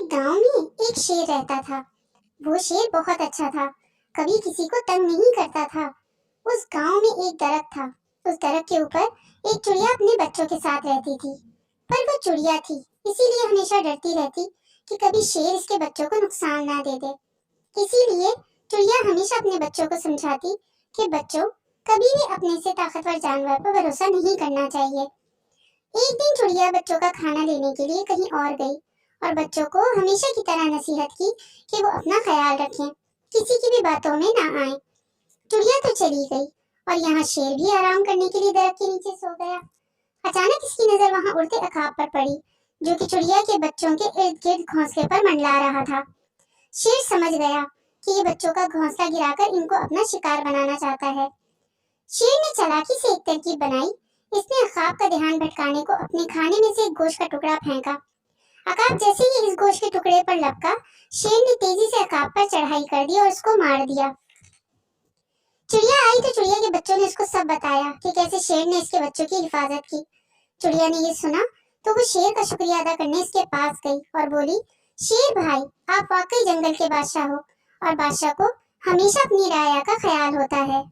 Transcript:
एक गांव में एक शेर रहता था। वो शेर बहुत अच्छा था, कभी किसी को तंग नहीं करता था। उस गांव में एक दरख्त था। उस दरख्त के ऊपर एक चिड़िया अपने बच्चों के साथ रहती थी। पर वो चिड़िया थी, इसीलिए हमेशा डरती रहती कि कभी शेर इसके बच्चों को नुकसान ना दे दे। इसीलिए चिड़िया हमेशा अपने बच्चों को समझाती कि बच्चों, कभी भी अपने से ताकतवर जानवर पर भरोसा नहीं करना चाहिए। एक दिन चिड़िया बच्चों का खाना लेने के लिए कहीं और गई और बच्चों को हमेशा की तरह नसीहत की कि वो अपना ख्याल रखें, किसी की भी बातों में ना आए। चिड़िया तो चली गई और यहाँ शेर भी आराम करने के लिए दरख्त के नीचे सो गया। अचानक इसकी नजर वहां उड़ते अकाब पर पड़ी, जो कि चिड़िया के बच्चों के इर्द गिर्द घोंसले पर मंडला रहा था। शेर समझ गया कि ये बच्चों का घोंसला गिराकर इनको अपना शिकार बनाना चाहता है। शेर ने चालाकी से एक तरकीब बनाई। इसने अकाब का ध्यान भटकाने को अपने खाने में से एक गोश्त का टुकड़ा फेंका। अकाब जैसे ही इस गोश्त के टुकड़े पर लपका, शेर ने तेजी से अकाब पर चढ़ाई कर दी और उसको मार दिया। चिड़िया आई तो चिड़िया के बच्चों ने उसको सब बताया कि कैसे शेर ने इसके बच्चों की हिफाजत की। चिड़िया ने ये सुना तो वो शेर का शुक्रिया अदा करने इसके पास गई और बोली, शेर भाई, आप वाकई जंगल के बादशाह हो और बादशाह को हमेशा अपनी राया का ख्याल होता है।